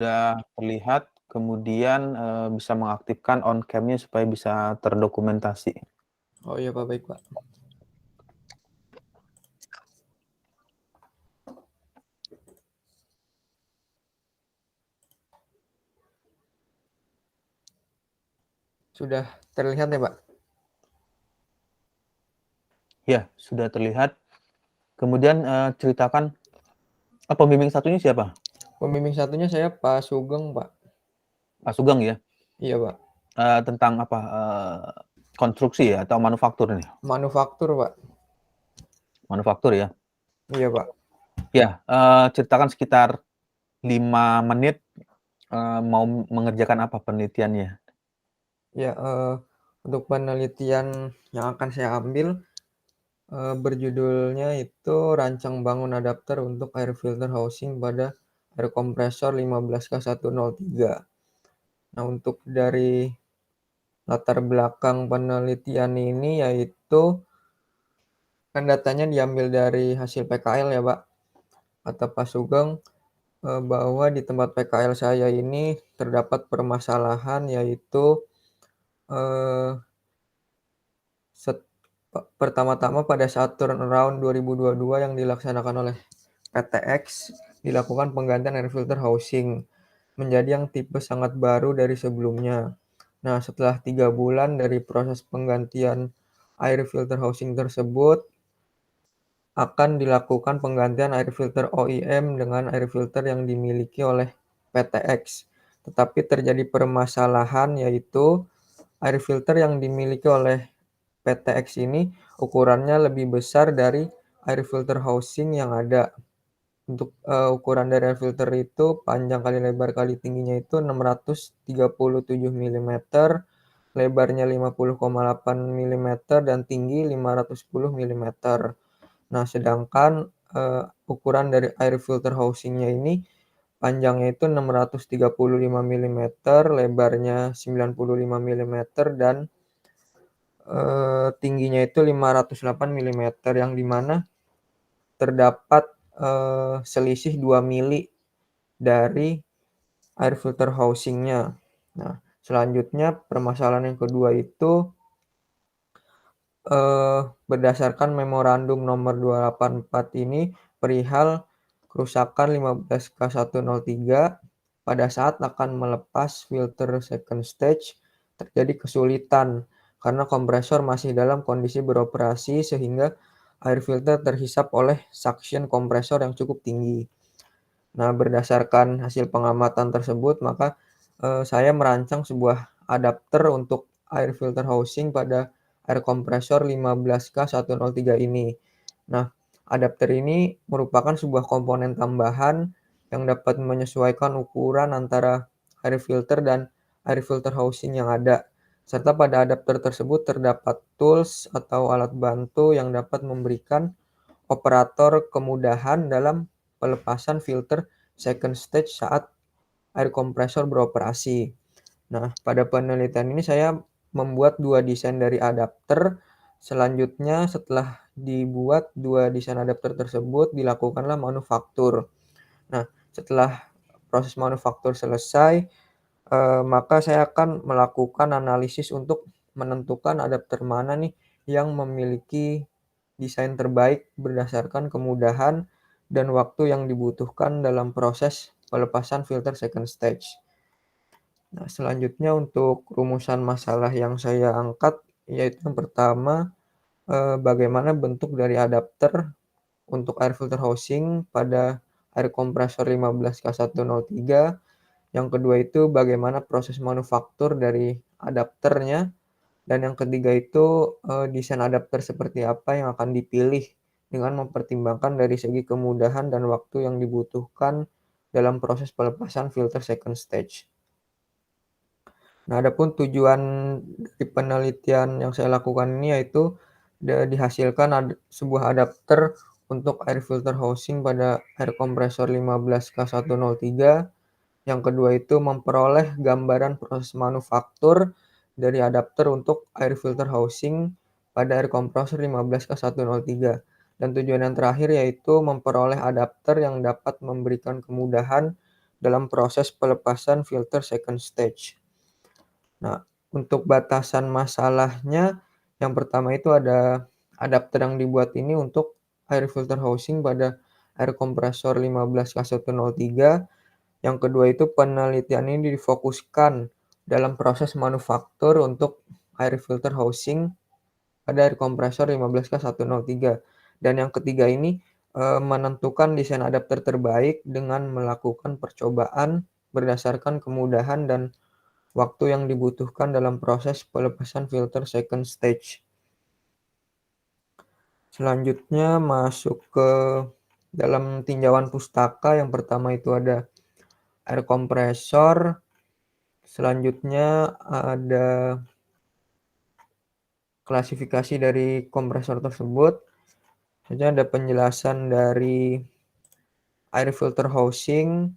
Sudah terlihat, kemudian, bisa mengaktifkan on cam-nya supaya bisa terdokumentasi. Oh iya Pak, baik Pak. Sudah terlihat ya Pak? Ya, sudah terlihat. Kemudian, ceritakan pembimbing satunya siapa? Pembimbing satunya saya Pak Sugeng Pak. Pak Sugeng ya? Iya Pak. Tentang apa, konstruksi ya atau manufaktur nih? Manufaktur Pak. Manufaktur ya? Iya Pak. Ya, ceritakan sekitar 5 menit, mau mengerjakan apa penelitiannya? Ya, untuk penelitian yang akan saya ambil, berjudulnya itu rancang bangun adapter untuk air filter housing pada air kompresor 15K103. Nah, untuk dari latar belakang penelitian ini yaitu kan datanya diambil dari hasil PKL ya, Pak. Kata Pak Sugeng, bahwa di tempat PKL saya ini terdapat permasalahan yaitu, eee, pertama-tama pada saat turnaround 2022 yang dilaksanakan oleh PTX, dilakukan penggantian air filter housing menjadi yang tipe sangat baru dari sebelumnya. Nah, setelah 3 bulan dari proses penggantian air filter housing tersebut, akan dilakukan penggantian air filter OEM dengan air filter yang dimiliki oleh PTX. Tetapi terjadi permasalahan yaitu air filter yang dimiliki oleh PTX ini ukurannya lebih besar dari air filter housing yang ada. Untuk, ukuran dari air filter itu panjang kali lebar kali tingginya itu 637 milimeter, lebarnya 50,8 milimeter, dan tinggi 510 milimeter. Nah, sedangkan, ukuran dari air filter housing-nya ini panjangnya itu 635 milimeter, lebarnya 95 milimeter, dan, tingginya itu 508 milimeter, yang di mana terdapat, selisih 2 mili dari air filter housing-nya. Nah, selanjutnya permasalahan yang kedua itu, berdasarkan memorandum nomor 284 ini perihal kerusakan 15K103 pada saat akan melepas filter second stage terjadi kesulitan karena kompresor masih dalam kondisi beroperasi sehingga air filter terhisap oleh suction kompresor yang cukup tinggi. Nah, berdasarkan hasil pengamatan tersebut, maka, saya merancang sebuah adapter untuk air filter housing pada air kompresor 15K103 ini. Nah, adapter ini merupakan sebuah komponen tambahan yang dapat menyesuaikan ukuran antara air filter dan air filter housing yang ada. Serta pada adapter tersebut terdapat tools atau alat bantu yang dapat memberikan operator kemudahan dalam pelepasan filter second stage saat air kompresor beroperasi. Nah, pada penelitian ini saya membuat 2 desain dari adapter. Selanjutnya setelah dibuat 2 desain adapter tersebut, dilakukanlah manufaktur. Nah, setelah proses manufaktur selesai, maka saya akan melakukan analisis untuk menentukan adapter mana nih yang memiliki desain terbaik berdasarkan kemudahan dan waktu yang dibutuhkan dalam proses pelepasan filter second stage. Nah, selanjutnya untuk rumusan masalah yang saya angkat, yaitu yang pertama, bagaimana bentuk dari adapter untuk air filter housing pada air kompresor 15K103. Yang kedua itu bagaimana proses manufaktur dari adapternya. Dan yang ketiga itu, desain adapter seperti apa yang akan dipilih dengan mempertimbangkan dari segi kemudahan dan waktu yang dibutuhkan dalam proses pelepasan filter second stage. Nah, adapun tujuan dari penelitian yang saya lakukan ini yaitu dihasilkan sebuah adapter untuk air filter housing pada air kompresor 15K103. Yang kedua itu memperoleh gambaran proses manufaktur dari adapter untuk air filter housing pada air kompresor 15K103. Dan tujuan yang terakhir yaitu memperoleh adapter yang dapat memberikan kemudahan dalam proses pelepasan filter second stage. Nah, untuk batasan masalahnya, yang pertama itu ada adapter yang dibuat ini untuk air filter housing pada air kompresor 15K103. Yang kedua itu penelitian ini difokuskan dalam proses manufaktur untuk air filter housing pada air kompresor 15K103. Dan yang ketiga ini menentukan desain adapter terbaik dengan melakukan percobaan berdasarkan kemudahan dan waktu yang dibutuhkan dalam proses pelepasan filter second stage. Selanjutnya masuk ke dalam tinjauan pustaka. Yang pertama itu ada air kompresor. Selanjutnya ada klasifikasi dari kompresor tersebut. Selanjutnya ada penjelasan dari air filter housing.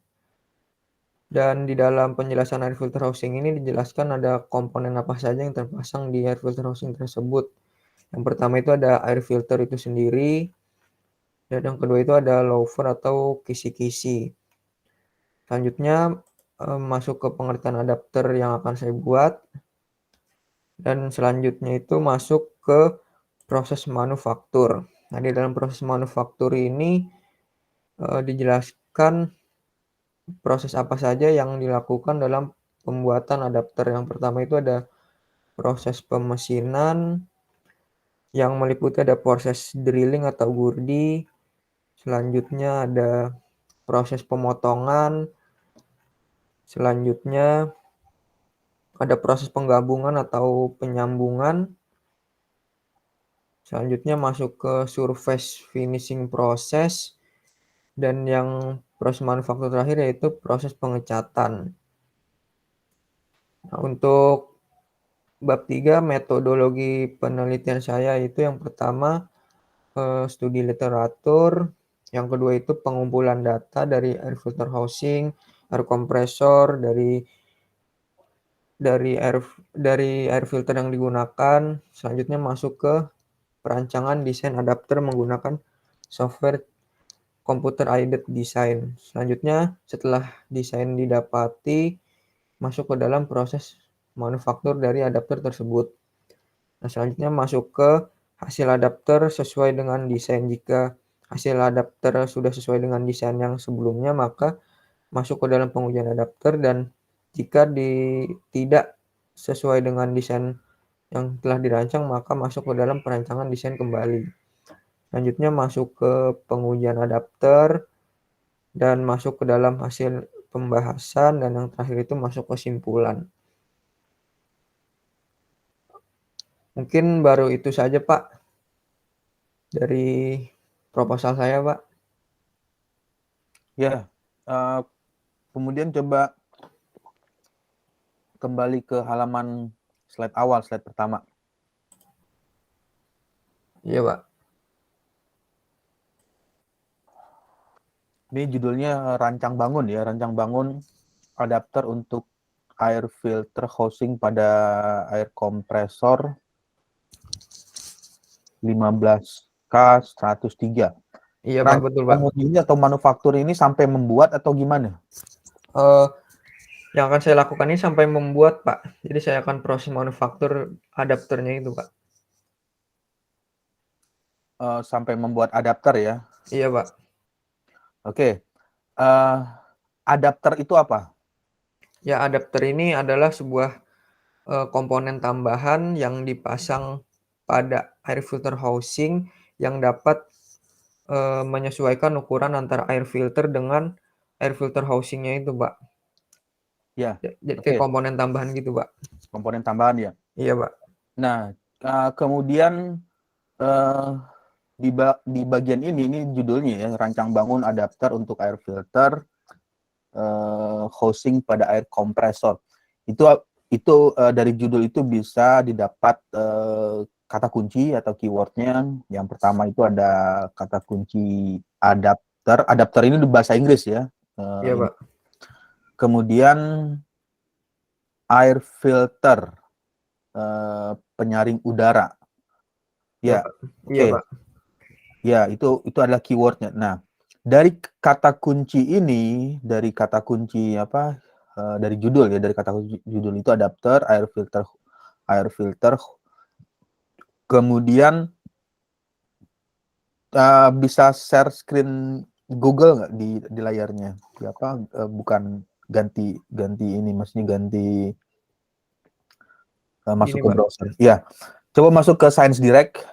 Dan di dalam penjelasan air filter housing ini dijelaskan ada komponen apa saja yang terpasang di air filter housing tersebut. Yang pertama itu ada air filter itu sendiri, dan yang kedua itu ada louvre atau kisi-kisi. Selanjutnya masuk ke pengertian adapter yang akan saya buat, dan selanjutnya itu masuk ke proses manufaktur. Nah, di dalam proses manufaktur ini dijelaskan proses apa saja yang dilakukan dalam pembuatan adapter. Yang pertama itu ada proses pemesinan yang meliputi ada proses drilling atau gurdi. Selanjutnya ada proses pemotongan. Selanjutnya ada proses penggabungan atau penyambungan. Selanjutnya masuk ke surface finishing proses. Dan yang proses manufaktur terakhir yaitu proses pengecatan. Nah, untuk bab 3 metodologi penelitian saya itu yang pertama studi literatur, yang kedua itu pengumpulan data dari air filter housing, air kompresor, dari air filter yang digunakan. Selanjutnya masuk ke perancangan desain adapter menggunakan software computer aided design. Selanjutnya setelah desain didapati, masuk ke dalam proses manufaktur dari adapter tersebut. Nah, selanjutnya masuk ke hasil adapter sesuai dengan desain. Jika hasil adapter sudah sesuai dengan desain yang sebelumnya, maka masuk ke dalam pengujian adapter, dan jika tidak sesuai dengan desain yang telah dirancang, maka masuk ke dalam perancangan desain kembali. Selanjutnya masuk ke pengujian adapter dan masuk ke dalam hasil pembahasan, dan yang terakhir itu masuk kesimpulan. Mungkin baru itu saja, Pak, dari proposal saya, Pak. Ya, kemudian coba kembali ke halaman slide awal, slide pertama. Iya, Pak. Ini judulnya rancang bangun ya, rancang bangun adapter untuk air filter housing pada air kompresor 15K103. Iya, Pak, Rancang betul, Pak. bangun ini atau manufaktur ini sampai membuat atau gimana? Yang akan saya lakukan ini sampai membuat, Pak. Jadi saya akan proses manufaktur adapternya itu, Pak. Sampai membuat adapter ya. Iya, Pak. Oke. Adapter itu apa? Ya, adapter ini adalah sebuah komponen tambahan yang dipasang pada air filter housing yang dapat menyesuaikan ukuran antara air filter dengan air filter housingnya itu, Pak. Ya, Jadi kayak oke. komponen tambahan gitu, Pak. Komponen tambahan ya. Iya, Pak. Nah, kemudian di bagian ini judulnya ya, rancang bangun adapter untuk air filter housing pada air kompresor. Itu dari judul itu bisa didapat kata kunci atau keywordnya. Yang pertama itu ada kata kunci adapter. Adapter ini di bahasa Inggris ya. Iya, Pak. Kemudian air filter, penyaring udara. Iya, Ya, Pak. Iya, oke. Pak. Ya, itu adalah keywordnya. Nah, Dari kata kunci ini, dari kata kunci apa? Dari judul ya, dari kata kunci judul itu adapter, air filter. Kemudian bisa share screen Google nggak di layarnya? Di apa? Bukan ganti ini, maksudnya ganti masuk Ini, ke Pak. browser. Ya, coba masuk ke Science Direct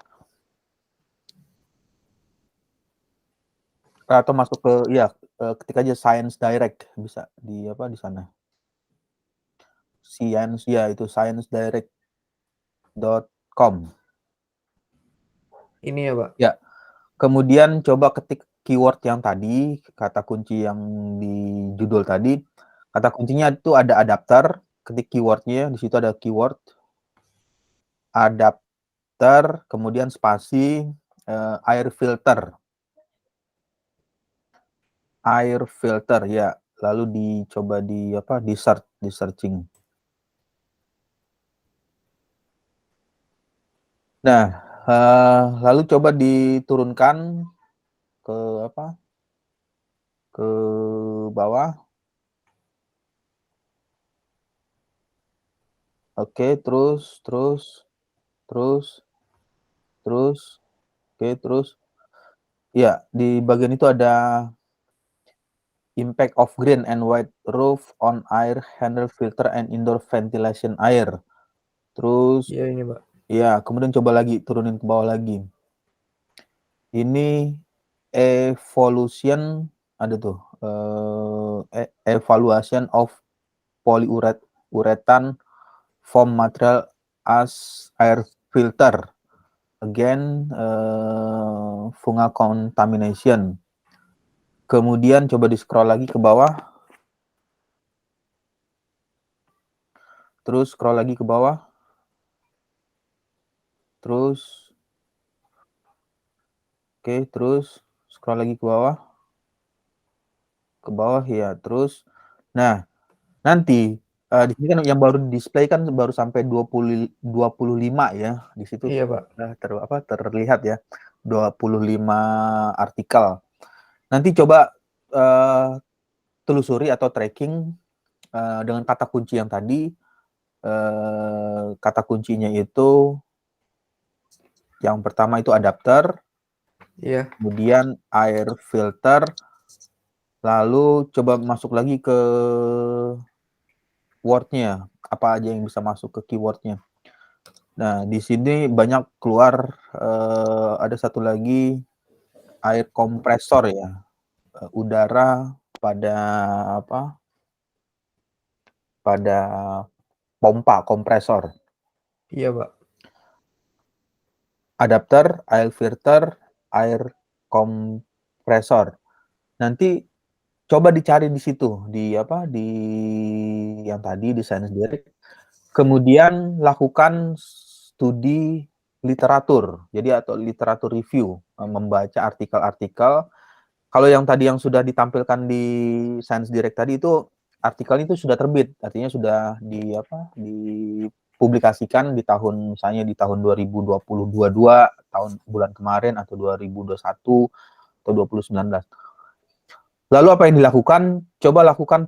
atau masuk ke ya ketik aja Science Direct bisa di apa di sana. Science ya itu sciencedirect.com. Ini ya, Pak. Ya. Kemudian coba ketik keyword yang tadi, kata kunci yang di judul tadi. Kata kuncinya itu ada adapter, ketik keywordnya, di situ ada keyword adapter, kemudian spasi air filter. Air filter ya, lalu dicoba di apa? Di searching. Nah, lalu coba diturunkan ke apa? Ke bawah. Oke, terus. Oke, terus. Ya, di bagian itu ada impact of green and white roof on air handle filter and indoor ventilation air. Terus, Iya, ini, Pak. ya, kemudian coba lagi turunin ke bawah lagi. Ini evolution ada tuh evaluation of polyurethane foam material as air filter again fungal contamination. Kemudian coba di scroll lagi ke bawah. Terus scroll lagi ke bawah. Terus oke, terus scroll lagi ke bawah. Ke bawah ya, terus. Nah, nanti di sini kan yang baru display kan baru sampai 25 ya. Di situ Iya, Pak. terlihat ya 25 artikel. Nanti coba telusuri atau tracking dengan kata kunci yang tadi. Kata kuncinya itu yang pertama itu adapter, Iya. kemudian air filter, lalu coba masuk lagi ke wordnya, apa aja yang bisa masuk ke keywordnya. Nah, di sini banyak keluar, ada satu lagi air kompresor ya, udara pada apa? Pada pompa kompresor. Iya, Pak. Adapter, air filter, air kompresor. Nanti coba dicari di situ, di apa? Di yang tadi di Science Direct. Kemudian lakukan studi literatur, jadi atau literatur review, membaca artikel-artikel. Kalau yang tadi yang sudah ditampilkan di Science Direct tadi itu artikelnya itu sudah terbit, artinya sudah di apa? Dipublikasikan di tahun misalnya di tahun 2022, tahun bulan kemarin atau 2021 atau 2019. Lalu apa yang dilakukan? Coba lakukan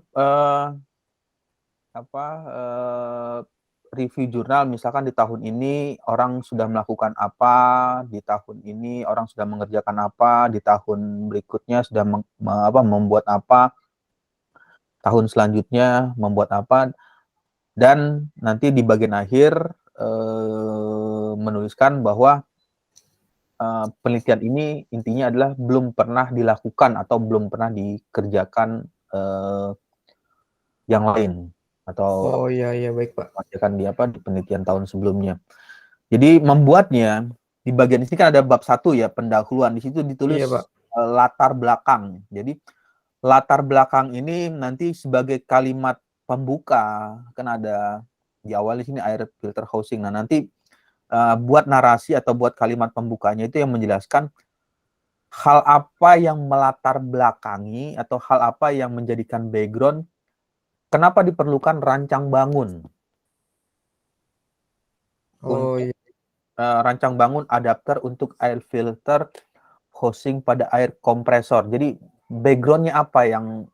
review jurnal, misalkan di tahun ini orang sudah melakukan apa, di tahun ini orang sudah mengerjakan apa, di tahun berikutnya sudah membuat apa, tahun selanjutnya membuat apa, dan nanti di bagian akhir menuliskan bahwa penelitian ini intinya adalah belum pernah dilakukan atau belum pernah dikerjakan yang lain atau Oh, iya, iya, baik, Pak. di penelitian tahun sebelumnya. Jadi membuatnya di bagian ini kan ada bab 1 ya, pendahuluan. Di situ ditulis Iya, Pak. latar belakang. Jadi latar belakang ini nanti sebagai kalimat pembuka, kan ada di awal di sini air filter housing. Nah, nanti buat narasi atau buat kalimat pembukanya itu yang menjelaskan hal apa yang melatar belakangi atau hal apa yang menjadikan background kenapa diperlukan rancang bangun Oh, untuk iya. rancang bangun adapter untuk air filter housing pada air kompresor. Jadi background-nya apa yang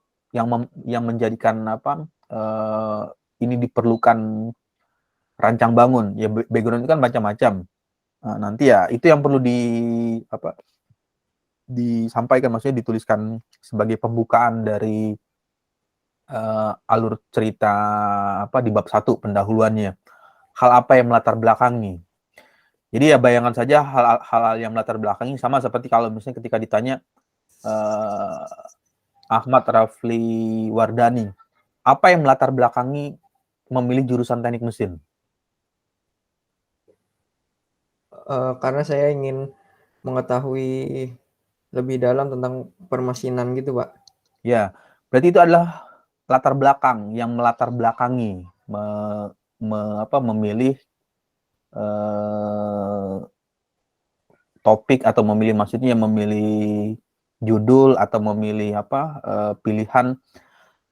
menjadikan ini diperlukan rancang bangun. Ya background itu kan macam-macam. Nah, nanti ya itu yang perlu disampaikan, maksudnya dituliskan sebagai pembukaan dari alur cerita di bab 1 pendahuluannya. Hal apa yang melatar belakangi. Jadi ya bayangkan saja hal-hal yang melatar belakangi sama seperti kalau misalnya ketika ditanya Ahmad Rafli Wardani, apa yang melatar belakangi memilih jurusan teknik mesin? Karena saya ingin mengetahui lebih dalam tentang permesinan gitu, Pak. Ya, berarti itu adalah latar belakang yang melatar belakangi memilih topik atau memilih judul atau memilih pilihan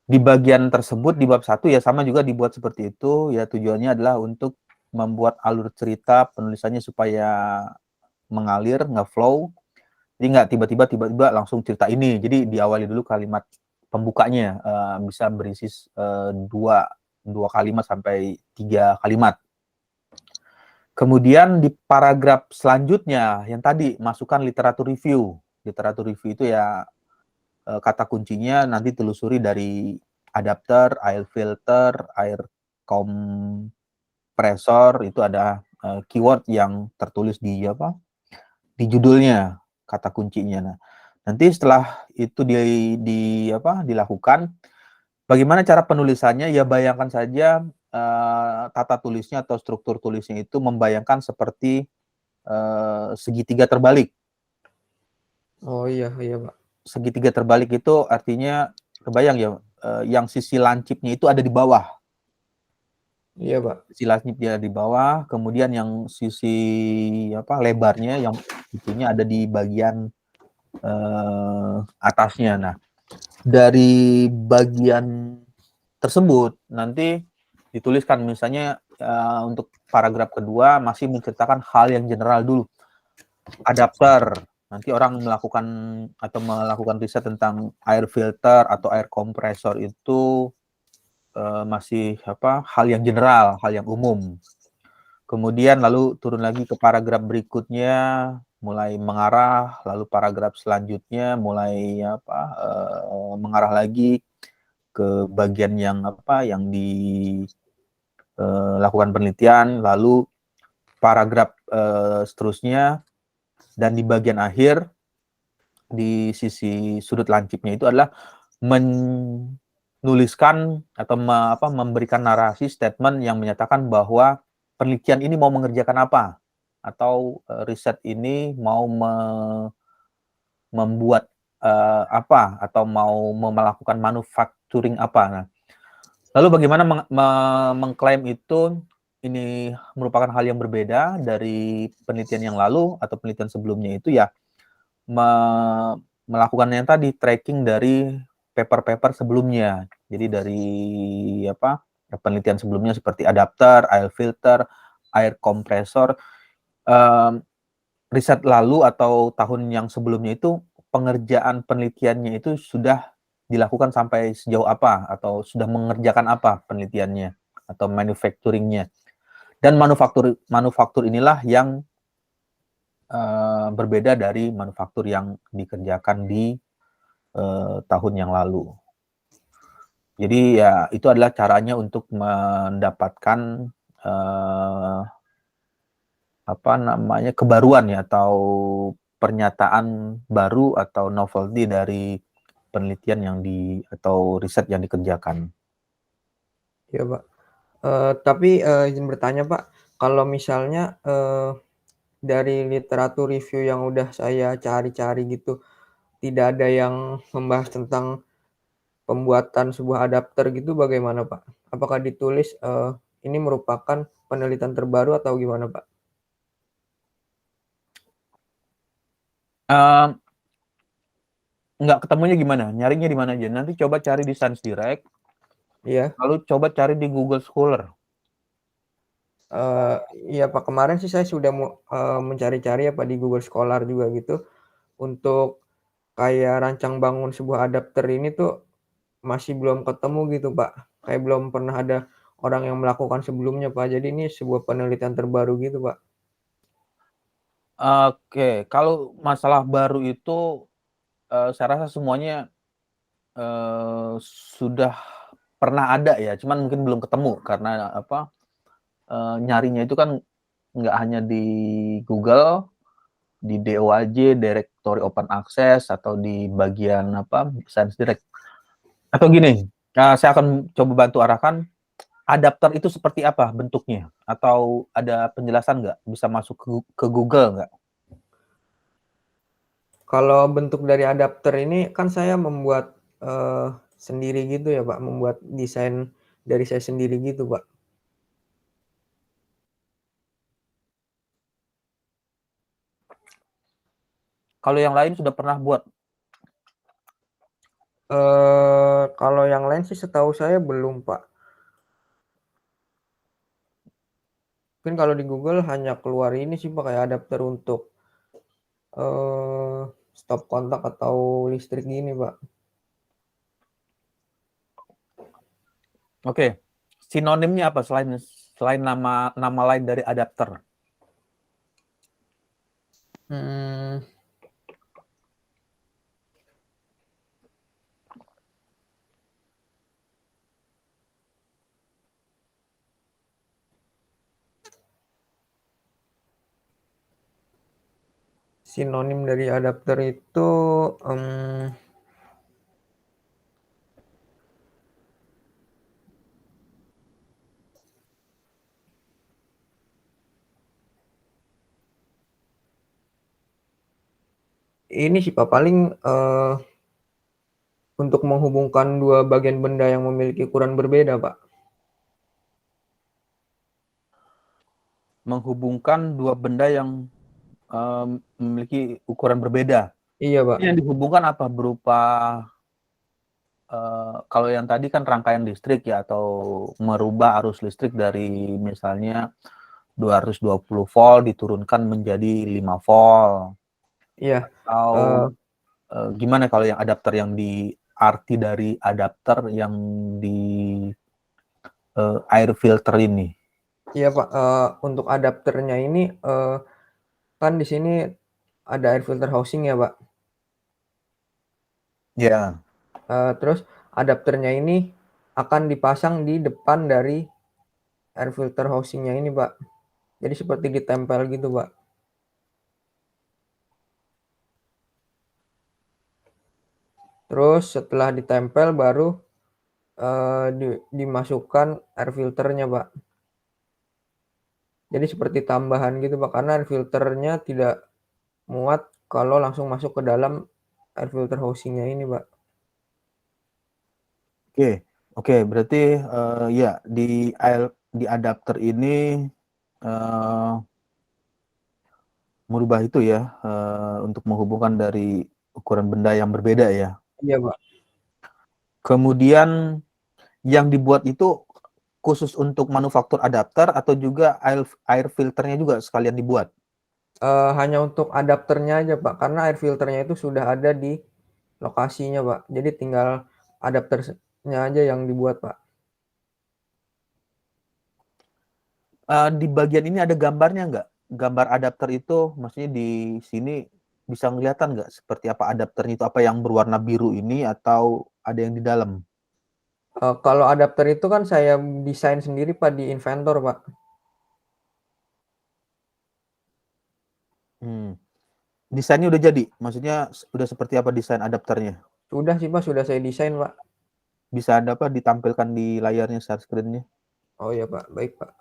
di bagian tersebut di bab 1 ya sama juga dibuat seperti itu ya, tujuannya adalah untuk membuat alur cerita penulisannya supaya mengalir, ngeflow. Jadi nggak tiba-tiba langsung cerita ini. Jadi diawali dulu kalimat pembukanya bisa berisi dua kalimat sampai 3 kalimat. Kemudian di paragraf selanjutnya yang tadi masukkan literatur review. Literatur review itu ya kata kuncinya nanti telusuri dari adapter, air filter, air kompresor, itu ada keyword yang tertulis di judulnya, kata kuncinya. Nah, nanti setelah itu dilakukan, bagaimana cara penulisannya? Ya bayangkan saja tata tulisnya atau struktur tulisnya itu membayangkan seperti segitiga terbalik. Oh iya, Pak. Segitiga terbalik itu artinya kebayang ya, yang sisi lancipnya itu ada di bawah. Iya, Pak. Sisi lancipnya di bawah, kemudian yang sisi lebarnya yang itunya ada di bagian atasnya. Nah, dari bagian tersebut nanti dituliskan misalnya untuk paragraf kedua masih menceritakan hal yang general dulu. Adapter, nanti orang melakukan riset tentang air filter atau air kompresor itu masih hal yang general, hal yang umum. Kemudian lalu turun lagi ke paragraf berikutnya, mulai mengarah, lalu paragraf selanjutnya mulai mengarah lagi ke bagian yang dilakukan penelitian, lalu paragraf seterusnya, dan di bagian akhir di sisi sudut lancipnya itu adalah menuliskan atau memberikan narasi statement yang menyatakan bahwa penelitian ini mau mengerjakan apa, atau riset ini mau membuat apa, atau mau melakukan manufacturing apa. Nah, lalu bagaimana mengklaim itu ini merupakan hal yang berbeda dari penelitian yang lalu atau penelitian sebelumnya, itu ya melakukan yang tadi, tracking dari paper-paper sebelumnya. Jadi dari penelitian sebelumnya seperti adapter, air filter, air kompresor, riset lalu atau tahun yang sebelumnya itu pengerjaan penelitiannya itu sudah dilakukan sampai sejauh apa, atau sudah mengerjakan apa penelitiannya atau manufacturingnya. Dan manufaktur inilah yang berbeda dari manufaktur yang dikerjakan di tahun yang lalu. Jadi ya itu adalah caranya untuk mendapatkan kebaruan ya, atau pernyataan baru atau novelty dari penelitian atau riset yang dikerjakan. Iya, Pak. Tapi izin bertanya, Pak, kalau misalnya dari literatur review yang udah saya cari-cari gitu, tidak ada yang membahas tentang pembuatan sebuah adapter gitu, bagaimana, Pak? Apakah ditulis ini merupakan penelitian terbaru atau gimana, Pak? Nggak ketemunya gimana? Nyarinya di mana aja? Nanti coba cari di Science Direct, Iya. lalu coba cari di Google Scholar. Iya, Pak, kemarin sih saya sudah mencari-cari ya, Pak, di Google Scholar juga gitu untuk kayak rancang bangun sebuah adapter ini tuh masih belum ketemu gitu, Pak. Kayak belum pernah ada orang yang melakukan sebelumnya, Pak. Jadi ini sebuah penelitian terbaru gitu, Pak. Oke, kalau masalah baru itu, saya rasa semuanya, sudah pernah ada ya, cuman mungkin belum ketemu karena apa, nyarinya itu kan nggak hanya di Google, di DOAJ, Directory Open Access, atau di bagian apa, Science Direct. Atau gini, saya akan coba bantu arahkan, adapter itu seperti apa bentuknya? Atau ada penjelasan nggak? Bisa masuk ke Google nggak? Kalau bentuk dari adapter ini kan saya membuat sendiri gitu ya, Pak. Membuat desain dari saya sendiri gitu, Pak. Kalau yang lain sudah pernah buat? Kalau yang lain sih setahu saya belum, Pak. Mungkin kalau di Google hanya keluar ini sih, Pak, kayak adapter untuk stop kontak atau listrik gini, Pak. Oke, sinonimnya apa selain selain nama nama lain dari adapter? Hmm, Sinonim dari adapter itu ini sih, Pak, paling untuk menghubungkan dua bagian benda yang memiliki ukuran berbeda, Pak. Menghubungkan dua benda yang memiliki ukuran berbeda. Iya, Pak. Ini yang dihubungkan apa? Berupa kalau yang tadi kan rangkaian listrik ya, atau merubah arus listrik dari misalnya 220 volt diturunkan menjadi 5 volt. Iya. Atau Eee, gimana kalau yang adapter yang di arti dari adapter yang di air filter ini? iya, Pak, untuk adapternya ini, kan di sini ada air filter housing ya, Pak. Ya. Terus adapternya ini akan dipasang di depan dari air filter housing-nya ini, Pak. Jadi seperti ditempel gitu, Pak. Terus setelah ditempel baru, dimasukkan air filternya, Pak. Jadi seperti tambahan gitu, Pak, karena air filternya tidak muat kalau langsung masuk ke dalam air filter housing-nya ini, Pak. Oke, oke, berarti ya di adapter ini eh, merubah itu ya, untuk menghubungkan dari ukuran benda yang berbeda ya. Iya, Pak. Kemudian yang dibuat itu khusus untuk manufaktur adapter atau juga air filternya juga sekalian dibuat? Hanya untuk adapternya aja, Pak, karena air filternya itu sudah ada di lokasinya, Pak. Jadi tinggal adapternya aja yang dibuat, Pak. Di bagian ini ada gambarnya nggak? Gambar adapter itu, maksudnya di sini bisa kelihatan nggak seperti apa adapternya itu, apa yang berwarna biru ini atau ada yang di dalam? Kalau adapter itu kan saya desain sendiri, Pak, di Inventor, Pak. Hmm. Desainnya udah jadi? Maksudnya udah seperti apa desain adapternya? Sudah sih, Pak, sudah saya desain, Pak. Bisa dapat ditampilkan di layarnya, share screen-nya? Oh iya, Pak, baik, Pak.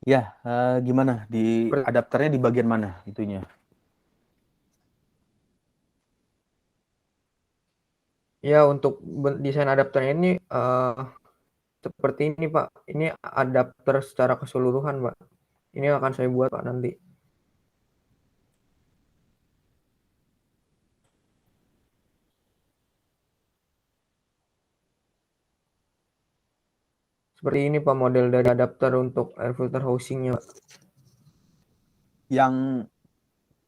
Ya, gimana di adapternya di bagian mana itunya? Ya, untuk desain adapter ini seperti ini Pak. Ini adapter secara keseluruhan Pak. Ini akan saya buat Pak nanti. Seperti ini Pak model dari adapter untuk air filter housingnya Pak. Yang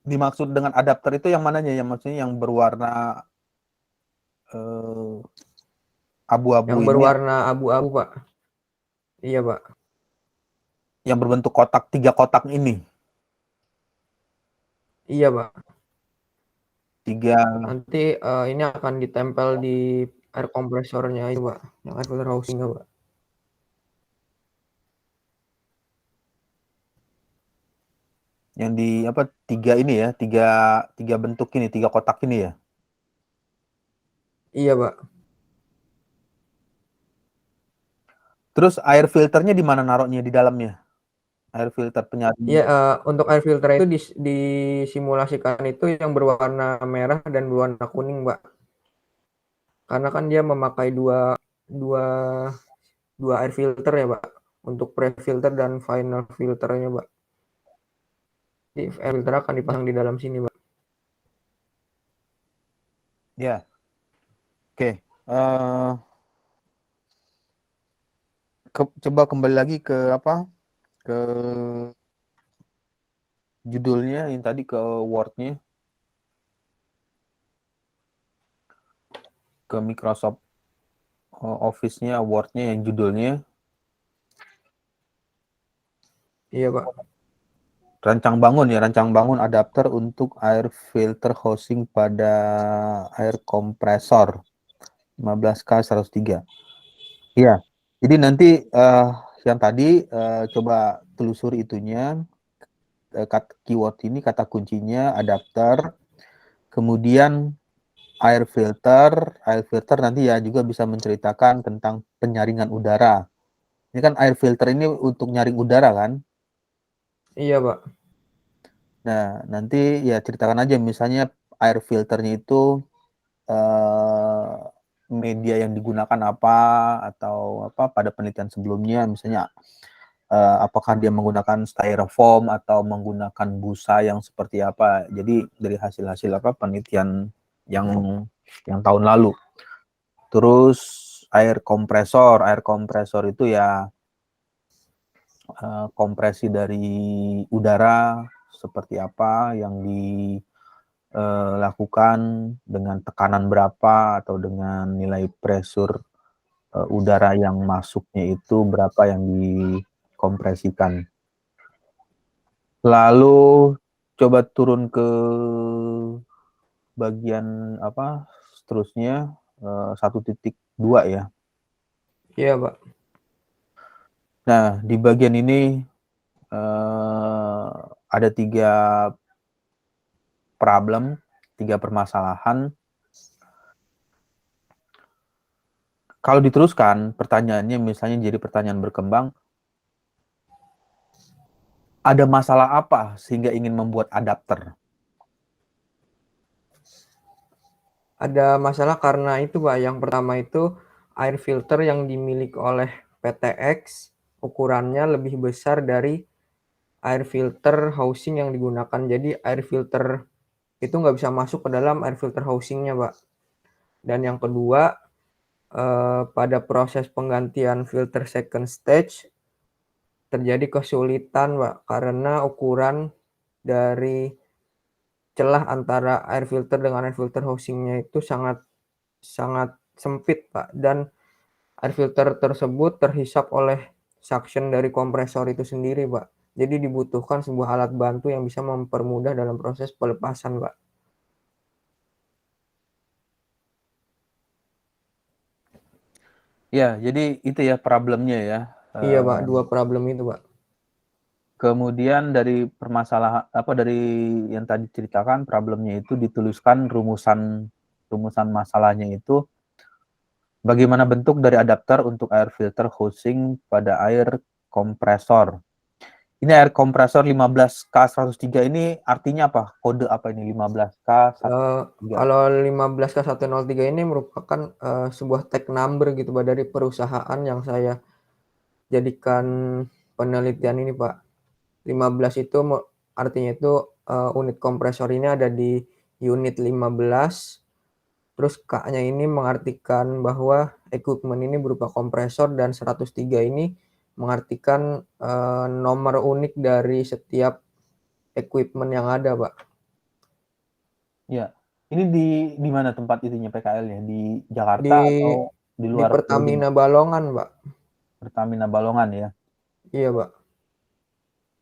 dimaksud dengan adapter itu yang mananya? Yang maksudnya yang berwarna abu-abu Yang ini, berwarna abu-abu Pak. Iya Pak. yang berbentuk kotak, 3 kotak ini. Iya Pak. 3. Nanti ini akan ditempel di air kompresornya itu Pak. Yang air filter housingnya Pak. Yang di apa, 3 ini ya, 3 bentuk ini, 3 kotak ini ya. Iya Pak. Terus air filternya di mana naruhnya di dalamnya? Air filter penyaring. Iya, untuk air filter itu disimulasikan itu yang berwarna merah dan berwarna kuning Pak. Karena kan dia memakai dua dua air filter ya Pak. Untuk pre-filter dan final filternya Pak. Jadi air filter akan dipasang di dalam sini Pak. Ya, oke. Coba kembali lagi ke apa? Ke judulnya yang tadi, ke Word-nya, ke Microsoft Office-nya, Word-nya yang judulnya Iya Pak. rancang bangun ya, rancang bangun adapter untuk air filter housing pada air kompresor 15K103. Iya. Jadi nanti yang tadi coba telusuri itunya, keyword ini, kata kuncinya adapter, kemudian air filter nanti ya juga bisa menceritakan tentang penyaringan udara. Ini kan air filter ini untuk nyaring udara kan. Iya Pak. Nah, nanti ya ceritakan aja misalnya air filternya itu media yang digunakan apa, atau apa pada penelitian sebelumnya, misalnya apakah dia menggunakan styrofoam atau menggunakan busa yang seperti apa. Jadi dari hasil-hasil apa penelitian yang tahun lalu. Terus air kompresor itu ya kompresi dari udara seperti apa yang dilakukan, dengan tekanan berapa atau dengan nilai pressure udara yang masuknya itu berapa yang dikompresikan. Lalu coba turun ke bagian apa seterusnya, 1.2 ya. Iya Pak. Nah, di bagian ini ada 3 problem, 3 permasalahan. Kalau diteruskan pertanyaannya, misalnya jadi pertanyaan berkembang, ada masalah apa sehingga ingin membuat adapter? Ada masalah karena itu Pak. Yang pertama itu air filter yang dimiliki oleh PTX ukurannya lebih besar dari air filter housing yang digunakan. Jadi air filter itu nggak bisa masuk ke dalam air filter housingnya Pak. Dan yang kedua, pada proses penggantian filter second stage terjadi kesulitan Pak, karena ukuran dari celah antara air filter dengan air filter housingnya itu sangat sangat sempit Pak, dan air filter tersebut terhisap oleh suction dari kompresor itu sendiri Pak. Jadi dibutuhkan sebuah alat bantu yang bisa mempermudah dalam proses pelepasan Pak. Ya, jadi itu ya problemnya ya. Iya Pak, dua problem itu Pak. Kemudian dari permasalahan apa, dari yang tadi ceritakan problemnya itu dituliskan rumusan masalahnya itu, bagaimana bentuk dari adapter untuk air filter housing pada air kompresor. Ini air kompresor 15K103 ini artinya apa? Kode apa ini 15K103? Kalau 15K103 ini merupakan sebuah tag number gitu Pak dari perusahaan yang saya jadikan penelitian ini Pak. 15 itu artinya itu unit kompresor ini ada di unit 15. Terus K-nya ini mengartikan bahwa equipment ini berupa kompresor dan 103 ini mengartikan nomor unik dari setiap equipment yang ada, Pak. Ya. Ini di mana tempat itunya PKL-nya? Di Jakarta Di atau di di luar holding? Pertamina Balongan, Pak. Pertamina Balongan ya. Iya, Pak.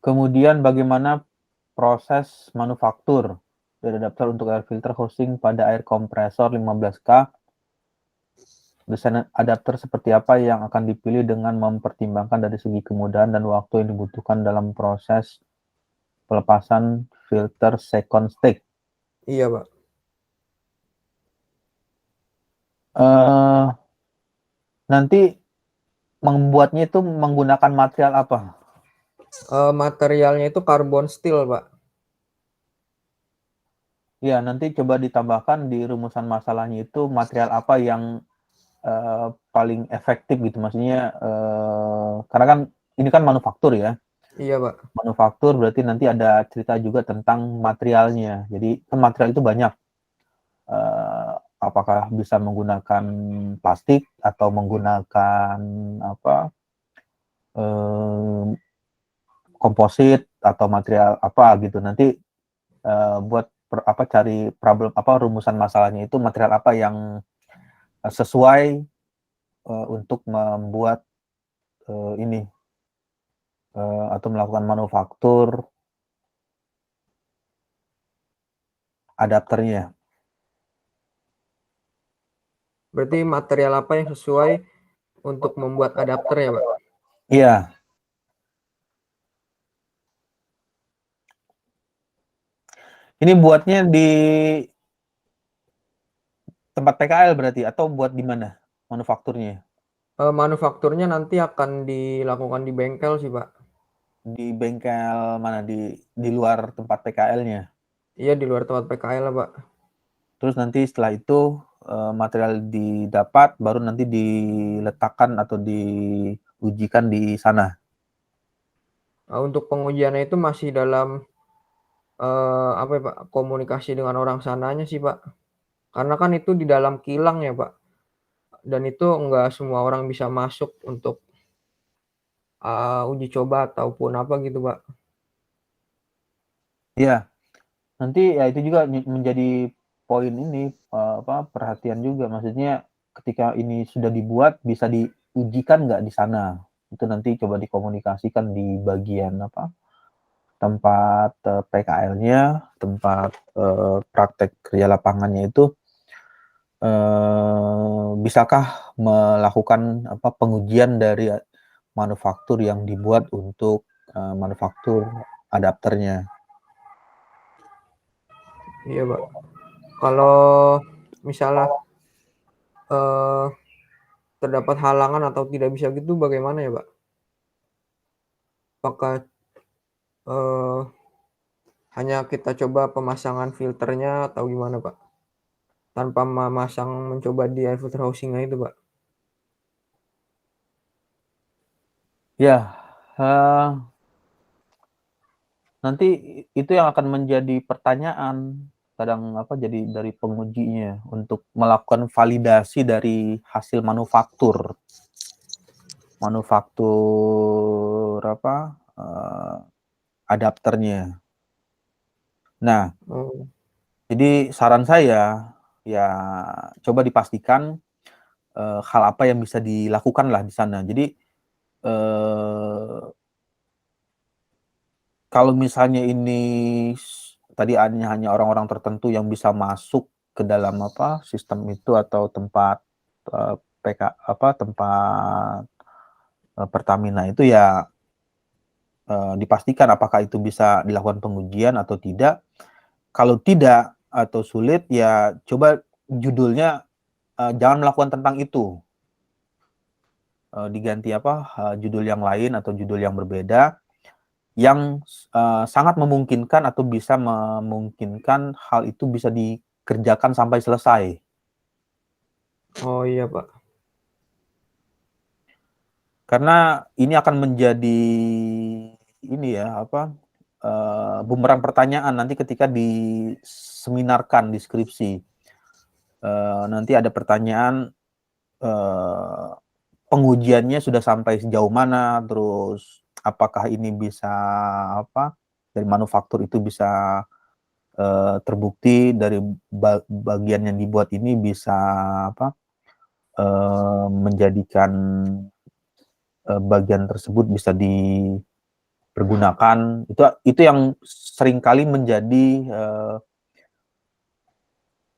Kemudian bagaimana proses manufaktur dari adapter untuk air filter housing pada air kompresor 15K? Desain adapter seperti apa yang akan dipilih dengan mempertimbangkan dari segi kemudahan dan waktu yang dibutuhkan dalam proses pelepasan filter second stage. Iya, Pak. Nanti membuatnya itu menggunakan material apa? Materialnya itu karbon steel, Pak. Ya, nanti coba ditambahkan di rumusan masalahnya itu material apa yang paling efektif gitu. Maksudnya karena kan ini kan manufaktur ya. Iya, Pak. Manufaktur berarti nanti ada cerita juga tentang materialnya. Jadi kan material itu banyak. Apakah bisa menggunakan plastik atau menggunakan apa komposit atau material apa gitu. Nanti buat cari problem apa rumusan masalahnya itu material apa yang sesuai untuk membuat ini atau melakukan manufaktur adapternya. Berarti material apa yang sesuai untuk membuat adapter ya, Pak? Iya. Ini buatnya di tempat PKL berarti atau buat di mana manufakturnya? Manufakturnya nanti akan dilakukan di bengkel sih, Pak. Di bengkel mana? Di luar tempat PKL-nya. Iya, di luar tempat PKL lah, Pak. Terus nanti setelah itu material didapat, baru nanti diletakkan atau diujikan di sana. Untuk pengujiannya itu masih dalam apa ya, Pak, komunikasi dengan orang sananya sih, Pak. Karena kan itu di dalam kilang ya, Pak. Dan itu enggak semua orang bisa masuk untuk uji coba ataupun apa gitu, Pak. Iya, nanti ya itu juga menjadi poin ini perhatian juga. Maksudnya ketika ini sudah dibuat bisa diujikan nggak di sana? Itu nanti coba dikomunikasikan di bagian apa? Tempat PKL-nya, tempat praktek kerja lapangannya itu bisakah melakukan apa pengujian dari manufaktur yang dibuat untuk manufaktur adapternya. Iya, Pak. Kalau misalnya eh, terdapat halangan atau tidak bisa gitu bagaimana ya, Pak? Apakah eh, hanya kita coba pemasangan filternya atau gimana, Pak? Tanpa memasang mencoba di air filter housing-nya itu, Pak. Ya, nanti itu yang akan menjadi pertanyaan kadang apa jadi dari pengujinya untuk melakukan validasi dari hasil manufaktur apa adapternya. Nah, Oh, jadi saran saya ya coba dipastikan hal apa yang bisa dilakukan lah di sana. Jadi kalau misalnya ini tadi hanya orang-orang tertentu yang bisa masuk ke dalam apa sistem itu atau tempat tempat Pertamina itu ya dipastikan apakah itu bisa dilakukan pengujian atau tidak. Kalau tidak atau sulit ya coba judulnya jangan melakukan tentang itu. Diganti apa judul yang lain atau judul yang berbeda yang sangat memungkinkan atau bisa memungkinkan hal itu bisa dikerjakan sampai selesai. Oh iya, Pak. Karena ini akan menjadi ini ya apa bumerang pertanyaan nanti ketika diseminarkan di skripsi. Nanti ada pertanyaan pengujiannya sudah sampai sejauh mana, terus apakah ini bisa apa dari manufaktur itu bisa terbukti dari bagian yang dibuat ini bisa apa menjadikan bagian tersebut bisa dipergunakan. Itu yang seringkali menjadi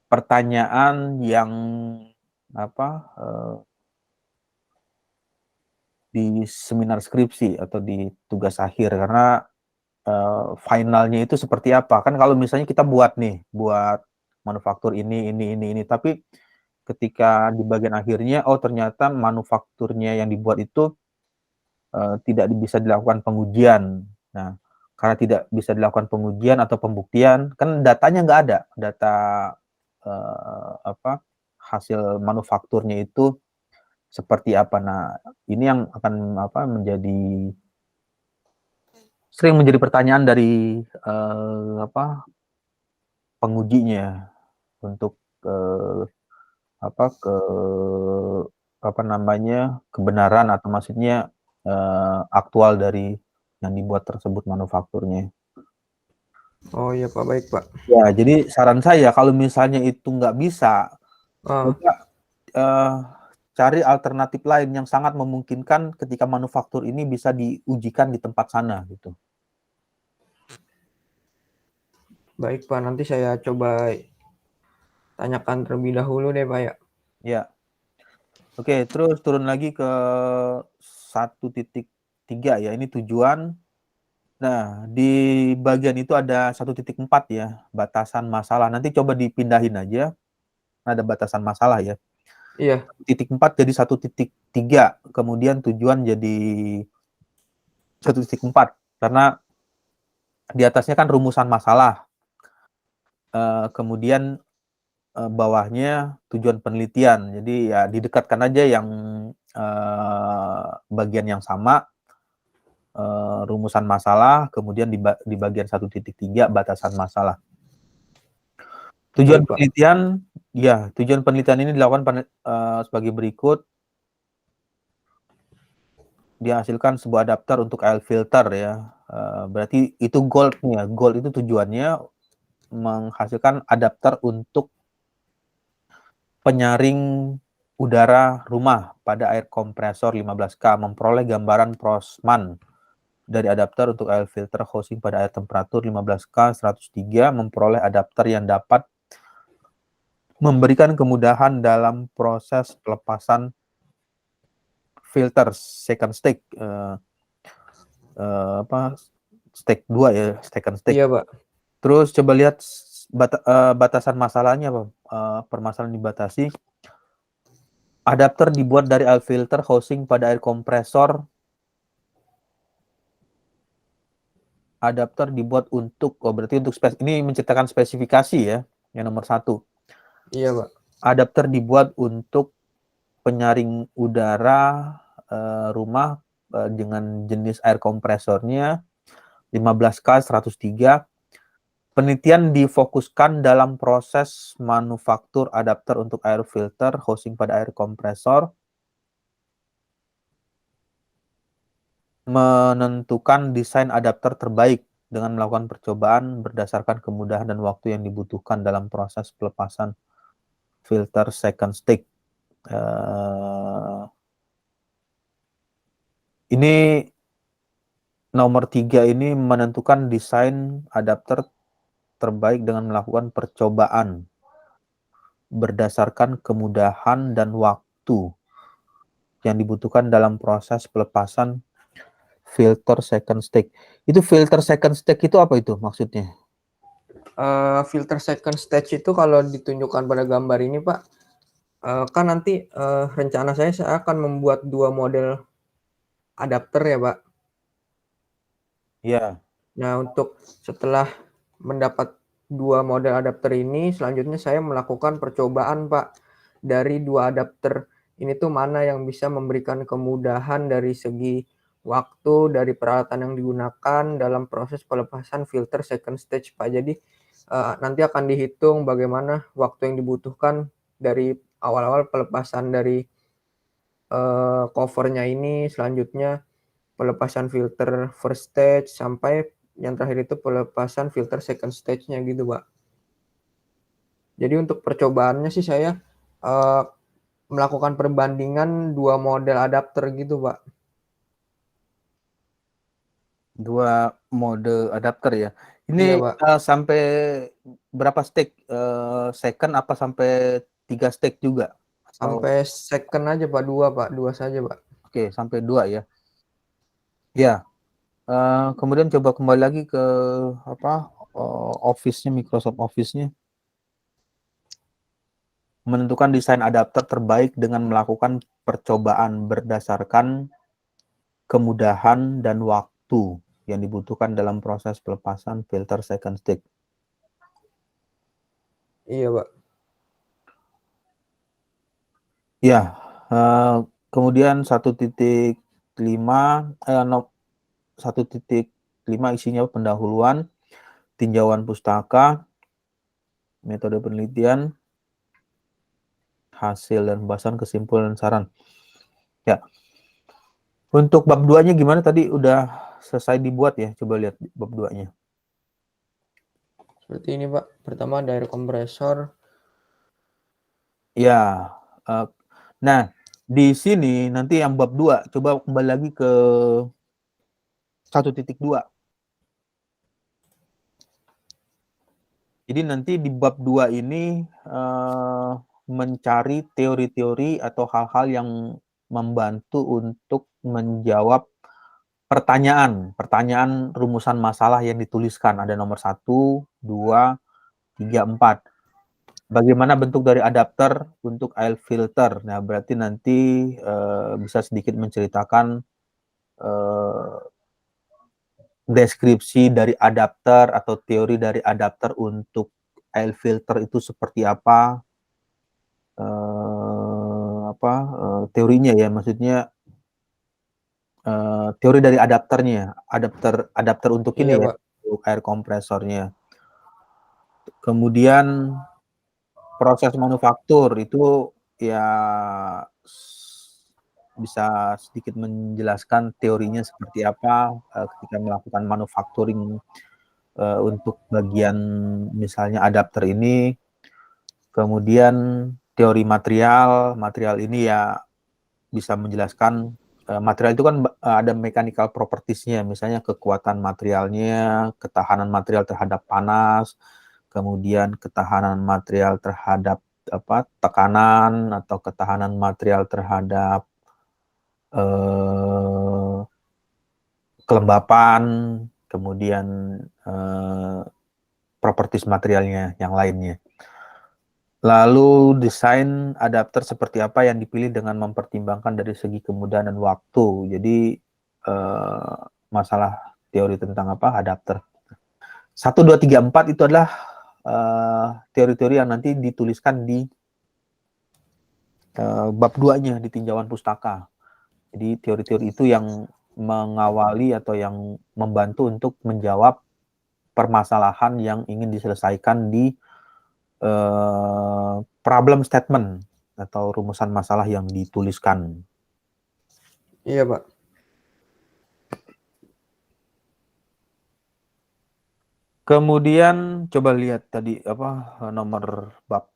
pertanyaan yang apa di seminar skripsi atau di tugas akhir, karena finalnya itu seperti apa. Kan kalau misalnya kita buat manufaktur ini, tapi ketika di bagian akhirnya, oh ternyata manufakturnya yang dibuat itu tidak bisa dilakukan pengujian. Nah, karena tidak bisa dilakukan pengujian atau pembuktian, kan datanya nggak ada, data hasil manufakturnya itu seperti apa. Nah, ini yang akan sering menjadi pertanyaan dari pengujinya untuk apa ke kebenaran atau maksudnya aktual dari yang dibuat tersebut manufakturnya. Oh iya, Pak. Baik, Pak. Ya, jadi saran saya kalau misalnya itu nggak bisa, coba cari alternatif lain yang sangat memungkinkan ketika manufaktur ini bisa diujikan di tempat sana gitu. Baik, Pak. Nanti saya coba tanyakan terlebih dahulu deh, Pak ya. Ya. Oke, terus turun lagi ke 1.3 ya, ini tujuan. Nah, di bagian itu ada 1.4 ya, batasan masalah. Nanti coba dipindahin aja, ada batasan masalah ya. Iya. 1.4 jadi 1.3, kemudian tujuan jadi 1.4, karena di atasnya kan rumusan masalah. Kemudian bawahnya tujuan penelitian. Jadi ya didekatkan aja yang bagian yang sama, rumusan masalah, kemudian di bagian 1.3 batasan masalah. Tujuan Baik, Pak. penelitian, ya tujuan penelitian ini dilakukan sebagai berikut. Dihasilkan sebuah adapter untuk air filter ya. Berarti itu goalnya. Goal itu tujuannya menghasilkan adapter untuk penyaring udara rumah pada air kompresor 15K, memperoleh gambaran Prosman dari adapter untuk air filter housing pada air temperatur 15K 103, memperoleh adapter yang dapat memberikan kemudahan dalam proses pelepasan filter second stage, stage 2 ya, second stage. Iya, Pak. Terus coba lihat batasan masalahnya, permasalahan dibatasi. Adapter dibuat dari air filter housing pada air kompresor. Adapter dibuat untuk, berarti untuk ini menceritakan spesifikasi ya, yang nomor 1. Iya, Pak. Adapter dibuat untuk penyaring udara rumah dengan jenis air kompresornya 15K 103. Penelitian difokuskan dalam proses manufaktur adapter untuk air filter housing pada air kompresor, menentukan desain adapter terbaik dengan melakukan percobaan berdasarkan kemudahan dan waktu yang dibutuhkan dalam proses pelepasan filter second stage. Ini nomor 3 ini menentukan desain adapter terbaik dengan melakukan percobaan berdasarkan kemudahan dan waktu yang dibutuhkan dalam proses pelepasan filter second stage. Itu filter second stage itu apa itu maksudnya? Filter second stage itu kalau ditunjukkan pada gambar ini, Pak, kan nanti rencana saya akan membuat 2 model adapter ya, Pak. Ya. Nah, untuk setelah mendapat 2 model adapter ini, selanjutnya saya melakukan percobaan, Pak. Dari 2 adapter ini tuh mana yang bisa memberikan kemudahan dari segi waktu, dari peralatan yang digunakan dalam proses pelepasan filter second stage, Pak. Jadi, nanti akan dihitung bagaimana waktu yang dibutuhkan dari awal-awal pelepasan dari, cover-nya ini, selanjutnya pelepasan filter first stage, sampai yang terakhir itu pelepasan filter second stage-nya gitu, Pak. Jadi untuk percobaannya sih saya, eee, melakukan perbandingan 2 model adapter gitu, Pak. 2 mode adapter ya. Iya, Ini, Pak. sampai berapa stage? Second apa sampai 3 stage juga? Atau Sampai second aja, Pak, 2, Pak, 2 saja, Pak. oke, sampai 2 ya. Ya, kemudian coba kembali lagi ke apa, Office-nya, Microsoft Office-nya. Menentukan desain adapter terbaik dengan melakukan percobaan berdasarkan kemudahan dan waktu yang dibutuhkan dalam proses pelepasan filter second stage. Iya, Pak. Ya, kemudian 1.5, 1.5 isinya pendahuluan, tinjauan pustaka, metode penelitian, hasil dan pembahasan, kesimpulan dan saran. Ya, untuk bab 2-nya gimana tadi? Udah selesai dibuat ya? Coba lihat bab 2-nya. Seperti ini, Pak. Pertama ada air kompresor. Ya, nah di sini nanti yang bab 2, coba kembali lagi ke 1.2. Jadi nanti di bab 2 ini mencari teori-teori atau hal-hal yang membantu untuk menjawab pertanyaan rumusan masalah yang dituliskan. Ada nomor 1, 2, 3, 4. Bagaimana bentuk dari adapter untuk air filter? Nah, berarti nanti bisa sedikit menceritakan deskripsi dari adapter atau teori dari adapter untuk air filter itu seperti apa, teorinya ya, maksudnya teori dari adapternya, adapter untuk Iya, ini ya, Pak. untuk air kompresornya. Kemudian proses manufaktur itu ya bisa sedikit menjelaskan teorinya seperti apa ketika melakukan manufacturing untuk bagian misalnya adapter ini. Kemudian teori material ini ya bisa menjelaskan material itu kan ada mechanical properties-nya, misalnya kekuatan materialnya, ketahanan material terhadap panas, kemudian ketahanan material terhadap tekanan, atau ketahanan material terhadap kelembapan, kemudian properties materialnya yang lainnya. Lalu desain adapter seperti apa yang dipilih dengan mempertimbangkan dari segi kemudahan dan waktu. Jadi masalah teori tentang adapter. 1, 2, 3, 4 itu adalah teori-teori yang nanti dituliskan di bab 2-nya di tinjauan pustaka. Jadi teori-teori itu yang mengawali atau yang membantu untuk menjawab permasalahan yang ingin diselesaikan di problem statement atau rumusan masalah yang dituliskan. Iya, Pak. Kemudian coba lihat tadi nomor bab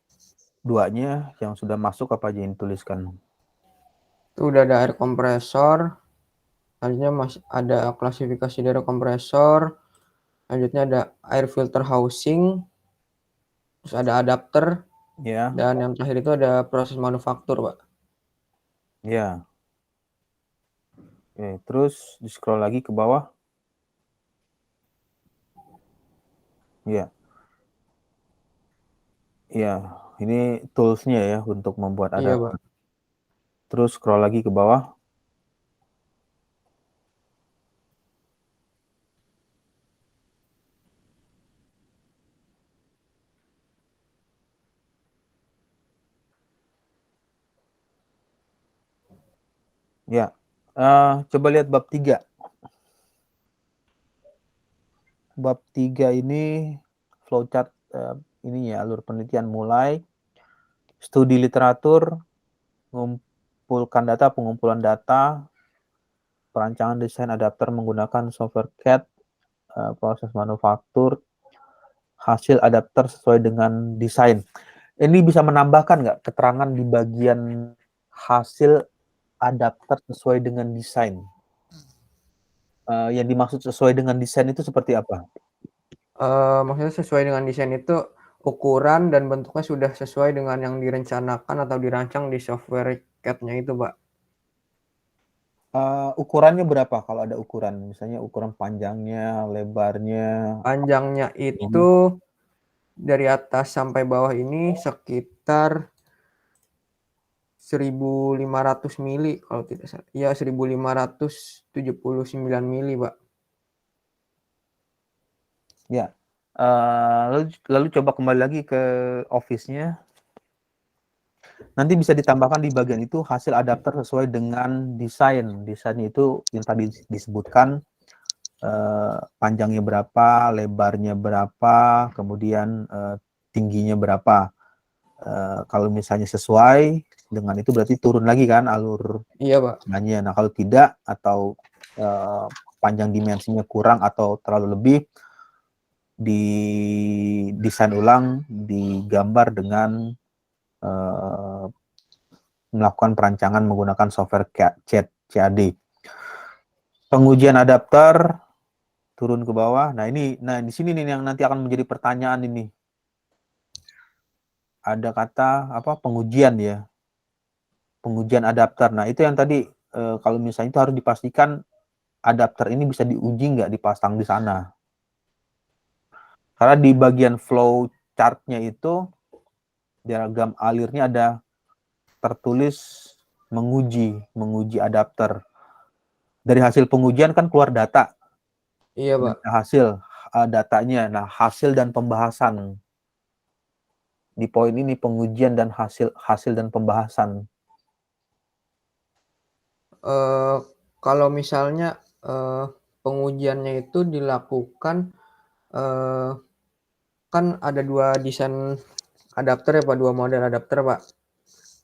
2-nya yang sudah masuk apa aja yang dituliskan. Itu udah ada air kompresor. Selanjutnya ada klasifikasi dari kompresor. Selanjutnya ada air filter housing. Terus ada adapter. Ya. Dan yang terakhir itu ada proses manufaktur, Pak. Ya. Oke, terus di scroll lagi ke bawah. Ya. Ya, ini tools-nya ya untuk membuat Iya, Pak. adapter. Terus scroll lagi ke bawah. Ya, coba lihat bab 3. Bab 3 ini flowchart, ini ya, alur penelitian mulai studi literatur, mengumpulkan data, pengumpulan data, perancangan desain adapter menggunakan software CAD, proses manufaktur, hasil adapter sesuai dengan desain. Ini bisa menambahkan nggak keterangan di bagian hasil adapter sesuai dengan desain? Yang dimaksud sesuai dengan desain itu seperti apa? Maksudnya sesuai dengan desain itu ukuran dan bentuknya sudah sesuai dengan yang direncanakan atau dirancang di software CAD-nya itu, Pak. Ukurannya berapa kalau ada ukuran? Misalnya ukuran panjangnya, lebarnya. Panjangnya itu dari atas sampai bawah ini sekitar 1.500 mili kalau tidak salah. Ya, 1.579 mili, Pak. Ya. Lalu coba kembali lagi ke Office-nya. Nanti bisa ditambahkan di bagian itu hasil adapter sesuai dengan desain. Desainnya itu yang tadi disebutkan, panjangnya berapa, lebarnya berapa, kemudian tingginya berapa. Kalau misalnya sesuai dengan itu berarti turun lagi kan alur Iya, Pak. desainnya. Nah, kalau tidak atau panjang dimensinya kurang atau terlalu lebih, di desain ulang, digambar dengan melakukan perancangan menggunakan software CAD. Pengujian adapter turun ke bawah. Nah, di sini nih yang nanti akan menjadi pertanyaan ini. Ada kata apa? Pengujian ya. Pengujian adapter. Nah, itu yang tadi kalau misalnya itu harus dipastikan adapter ini bisa diuji nggak dipasang di sana. Karena di bagian flow chart-nya itu diagram alirnya ada tertulis menguji adapter. Dari hasil pengujian kan keluar data, Iya, Pak. hasil datanya. Nah, hasil dan pembahasan. Di poin ini pengujian dan hasil dan pembahasan. Kalau misalnya pengujiannya itu dilakukan, kan ada 2 desain adapter ya, Pak, 2 model adapter, Pak.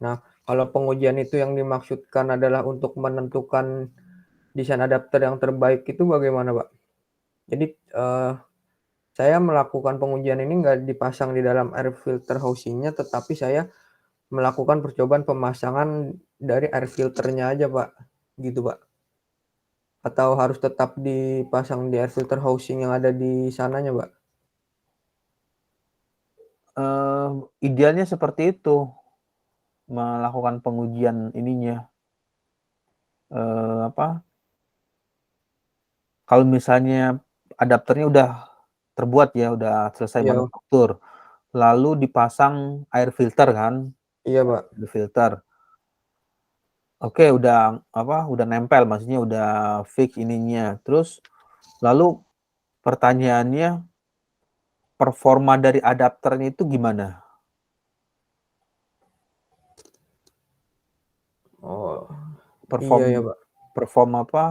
Nah, kalau pengujian itu yang dimaksudkan adalah untuk menentukan desain adapter yang terbaik itu bagaimana, Pak? Jadi, saya melakukan pengujian ini nggak dipasang di dalam air filter housing-nya, tetapi saya melakukan percobaan pemasangan dari air filternya aja, Pak, gitu, Pak. Atau harus tetap dipasang di air filter housing yang ada di sananya, Pak? Idealnya seperti itu, melakukan pengujian ininya. Apa? Kalau misalnya adapternya udah terbuat ya, udah selesai Iya, manufaktur, lalu dipasang air filter kan, iya, Pak. air filter. Oke, udah nempel, maksudnya udah fix ininya. Terus lalu pertanyaannya, performa dari adapternya itu gimana? Oh, iya Perform ya, Pak. perform apa?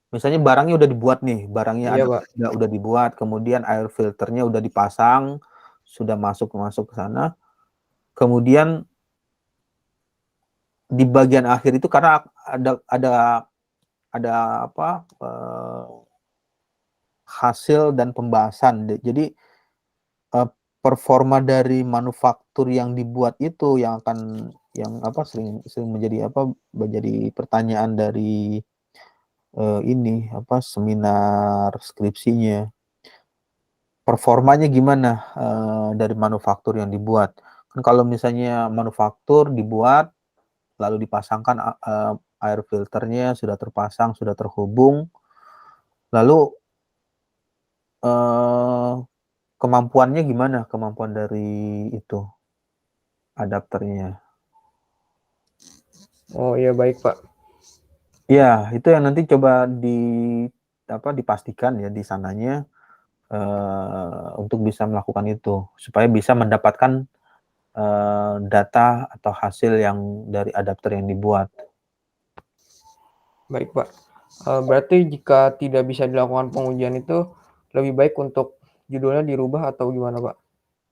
Misalnya barangnya udah dibuat nih, barangnya Iya, Pak. udah dibuat, kemudian air filternya udah dipasang, sudah masuk ke sana. Kemudian di bagian akhir itu karena ada apa? Hasil dan pembahasan. Jadi performa dari manufaktur yang dibuat itu yang sering menjadi pertanyaan dari ini seminar skripsinya. Performanya gimana dari manufaktur yang dibuat? Kan kalau misalnya manufaktur dibuat lalu dipasangkan air filternya sudah terpasang, sudah terhubung, lalu kemampuannya gimana? Kemampuan dari itu adapternya. Oh, iya, baik, Pak. Ya, itu yang nanti coba dipastikan ya di sananya untuk bisa melakukan itu supaya bisa mendapatkan data atau hasil yang dari adapter yang dibuat. Baik, Pak. Berarti jika tidak bisa dilakukan pengujian itu lebih baik untuk judulnya dirubah atau gimana, Pak?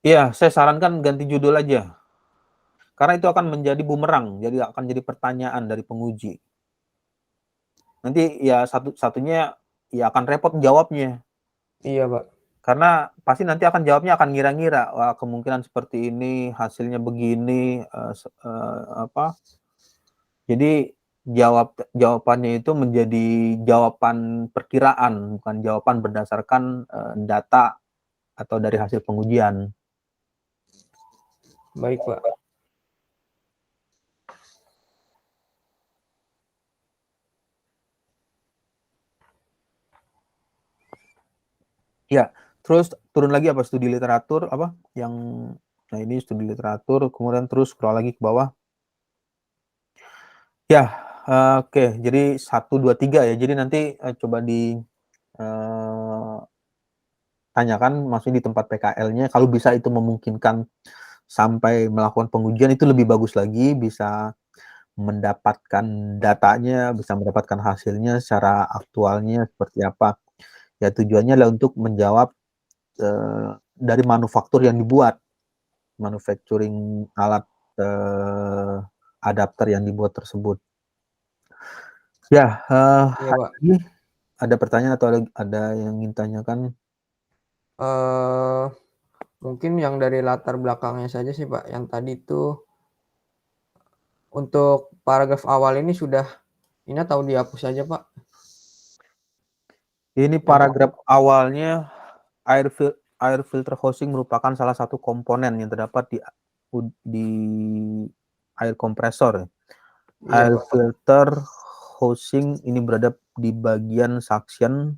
Iya, saya sarankan ganti judul aja. Karena itu akan menjadi bumerang, jadi akan jadi pertanyaan dari penguji. Nanti ya satu-satunya ya akan repot jawabnya. Iya, Pak. Karena pasti nanti akan jawabnya akan ngira-ngira, wah kemungkinan seperti ini, hasilnya begini, apa. Jadi jawabannya itu menjadi jawaban perkiraan, bukan jawaban berdasarkan data atau dari hasil pengujian. Baik, Pak. Ya, terus turun lagi apa studi literatur apa yang nah ini studi literatur, kemudian terus scroll lagi ke bawah. Ya, oke. Jadi 1, 2, 3 ya. Jadi nanti coba tanyakan maksudnya di tempat PKL-nya kalau bisa itu memungkinkan sampai melakukan pengujian itu lebih bagus lagi, bisa mendapatkan datanya, bisa mendapatkan hasilnya secara aktualnya seperti apa. Ya tujuannya adalah untuk menjawab dari manufaktur yang dibuat, manufacturing alat adapter yang dibuat tersebut. Ya, Iya, Pak. ada pertanyaan atau ada yang ingin tanyakan? Mungkin yang dari latar belakangnya saja sih, Pak. Yang tadi itu untuk paragraf awal ini sudah ini atau dihapus saja, Pak? Ini Yang tadi. paragraf awalnya air filter housing merupakan salah satu komponen yang terdapat di air kompresor. Iya, Air Pak. filter housing ini berada di bagian suction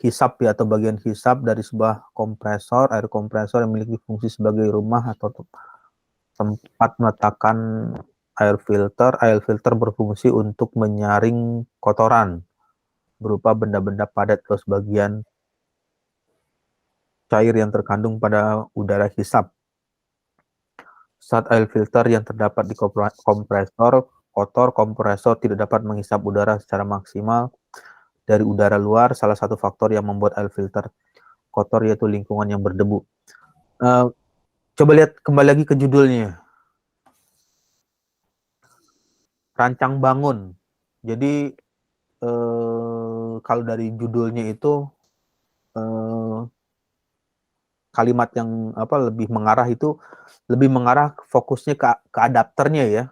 hisap ya atau bagian hisap dari sebuah kompresor, air kompresor yang memiliki fungsi sebagai rumah atau tempat meletakkan air filter. Air filter berfungsi untuk menyaring kotoran berupa benda-benda padat atau sebagian cair yang terkandung pada udara hisap. Saat air filter yang terdapat di kompresor kotor, kompresor tidak dapat menghisap udara secara maksimal dari udara luar. Salah satu faktor yang membuat air filter kotor yaitu lingkungan yang berdebu. Coba lihat kembali lagi ke judulnya. Rancang bangun. Jadi kalau dari judulnya itu kalimat yang lebih mengarah fokusnya ke adapternya ya.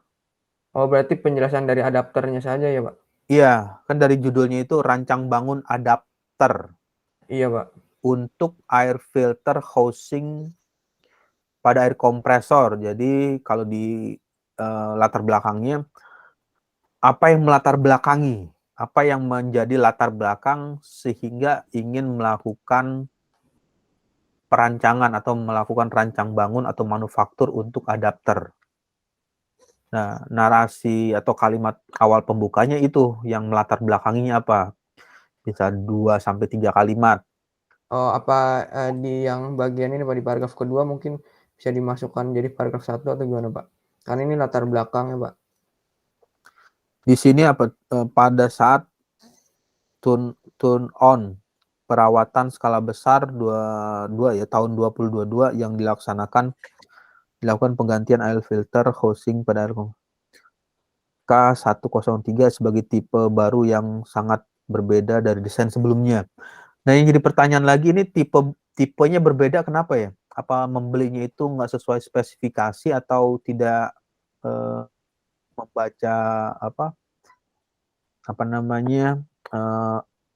Oh, berarti penjelasan dari adapternya saja ya, Pak? Iya, kan dari judulnya itu rancang bangun adapter Iya, Pak. untuk air filter housing pada air kompresor. Jadi kalau di latar belakangnya, apa yang melatar belakangi, apa yang menjadi latar belakang sehingga ingin melakukan perancangan atau melakukan rancang bangun atau manufaktur untuk adapter. Nah, narasi atau kalimat awal pembukanya itu yang melatar belakanginya apa? Bisa 2 sampai 3 kalimat. Oh, apa, di yang bagian ini, Pak, di paragraf kedua mungkin bisa dimasukkan jadi paragraf 1 atau gimana, Pak? Karena ini latar belakangnya, Pak. Di sini pada saat turn on perawatan skala besar tahun 2022 yang dilakukan penggantian air filter housing pada air K103 sebagai tipe baru yang sangat berbeda dari desain sebelumnya. Nah, yang jadi pertanyaan lagi ini tipenya berbeda kenapa ya? Apa membelinya itu nggak sesuai spesifikasi atau tidak membaca apa namanya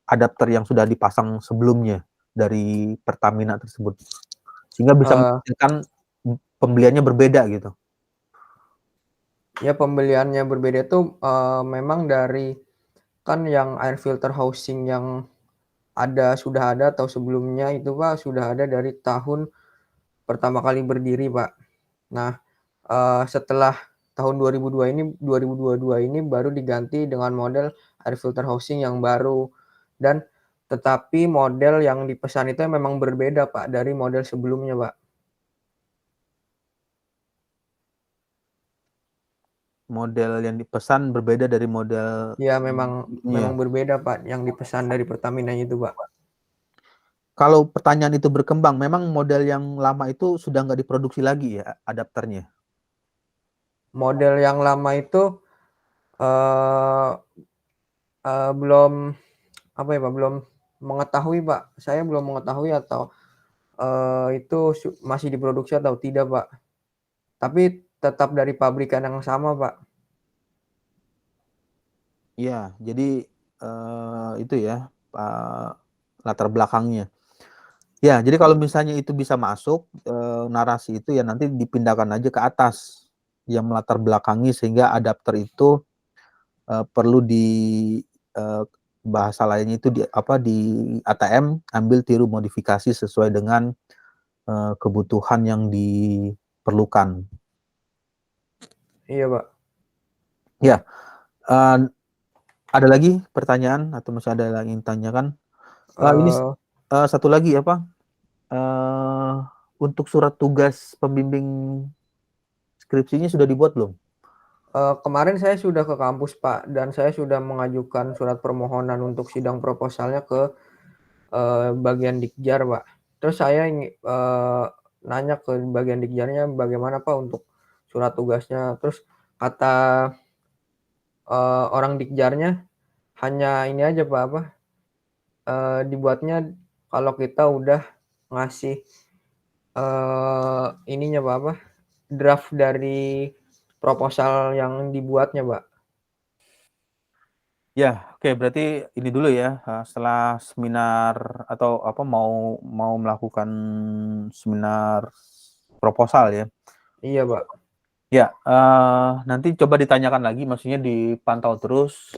adapter yang sudah dipasang sebelumnya dari Pertamina tersebut, sehingga bisa menghasilkan pembeliannya berbeda gitu. Ya pembeliannya berbeda itu memang dari kan yang air filter housing yang sudah ada atau sebelumnya itu, Pak, sudah ada dari tahun pertama kali berdiri, Pak. Nah, setelah tahun 2022 ini baru diganti dengan model air filter housing yang baru dan tetapi model yang dipesan itu memang berbeda, Pak, dari model sebelumnya, Pak. model yang dipesan berbeda dari model Ya memang ya. berbeda Pak yang dipesan dari Pertamina itu Pak. Kalau pertanyaan itu berkembang, memang model yang lama itu sudah nggak diproduksi lagi ya adapternya. Model yang lama itu eh belum apa ya Pak, belum mengetahui Pak. Saya belum mengetahui atau itu masih diproduksi atau tidak Pak. Tapi tetap dari pabrikan yang sama Pak. Iya, jadi itu ya latar belakangnya. Ya, jadi kalau misalnya itu bisa masuk narasi itu ya nanti dipindahkan aja ke atas yang melatar belakangi sehingga adapter itu perlu di bahasa lainnya itu di ATM ambil tiru modifikasi sesuai dengan kebutuhan yang diperlukan. Iya Pak. Ya, uh, ada lagi pertanyaan atau masih ada yang ingin tanyakan? Ini Eh, satu lagi apa? Untuk surat tugas pembimbing skripsinya sudah dibuat belum? Kemarin saya sudah ke kampus Pak dan saya sudah mengajukan surat permohonan untuk sidang proposalnya ke bagian Dikjar Pak. Terus saya nanya ke bagian Dikjarnya bagaimana Pak untuk surat tugasnya. Terus kata orang Dikjarnya hanya ini aja Pak apa dibuatnya kalau kita udah ngasih ininya Pak apa draft dari proposal yang dibuatnya Pak. Ya, oke, berarti ini dulu ya. Setelah seminar atau apa mau melakukan seminar proposal ya. Iya Pak. Ya, nanti coba ditanyakan lagi, maksudnya dipantau terus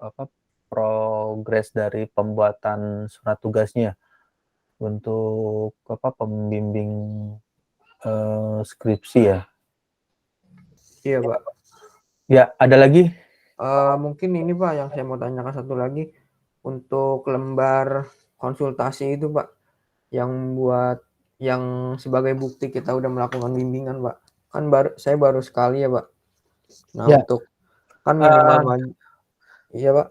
apa progres dari pembuatan surat tugasnya untuk apa pembimbing skripsi ya. Iya Pak. Ya, ada lagi? Mungkin ini Pak yang saya mau tanyakan satu lagi, untuk lembar konsultasi itu Pak, yang buat yang sebagai bukti kita udah melakukan bimbingan Pak. Kan saya baru sekali ya Pak. Nah Ya, untuk kan minimal eh, iya Pak.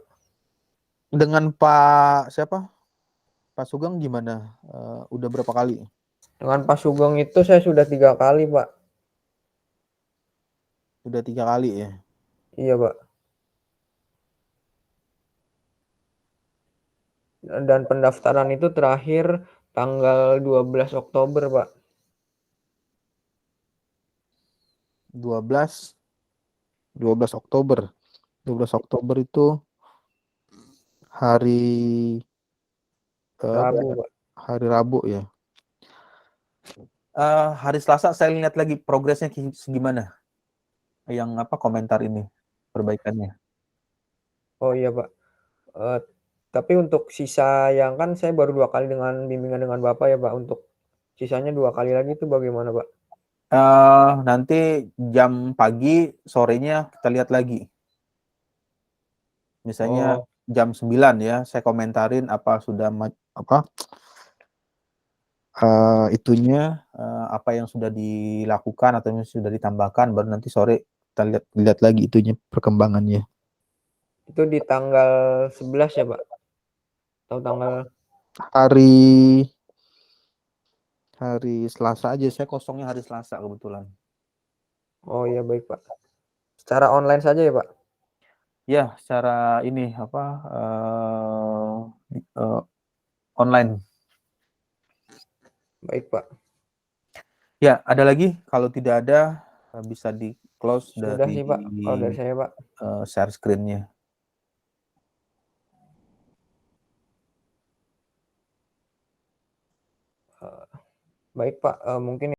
dengan Pak siapa? Pak Sugeng gimana? Udah berapa kali? Dengan Pak Sugeng itu saya sudah 3 kali Pak. Udah 3 kali ya. Iya Pak. Dan pendaftaran itu terakhir tanggal 12 Oktober Pak. 12 12 Oktober. 12 Oktober itu hari apa Rabu ya? Pak. Hari Rabu ya. Hari Selasa saya lihat lagi progresnya gimana. Yang apa komentar ini perbaikannya. Oh iya Pak. Eh, tapi untuk sisa yang kan saya baru 2 kali dengan bimbingan dengan Bapak ya Pak. Untuk sisanya 2 kali lagi itu bagaimana Pak? Nanti jam pagi, sorenya kita lihat lagi. Misalnya Oh, jam 9 ya, saya komentarin apa sudah apa itunya apa yang sudah dilakukan atau yang sudah ditambahkan, baru nanti sore kita lihat lagi itunya perkembangannya. itu di tanggal 11 ya Pak? Atau tanggal Hari hari Selasa aja, saya kosongnya hari Selasa kebetulan. oh iya baik Pak. Secara online saja ya Pak? Ya, secara ini apa online. Baik Pak. Ya, ada lagi? Kalau tidak ada bisa di close Sudah dari sih Pak kalau dari saya Pak. share screen-nya. Baik Pak, mungkin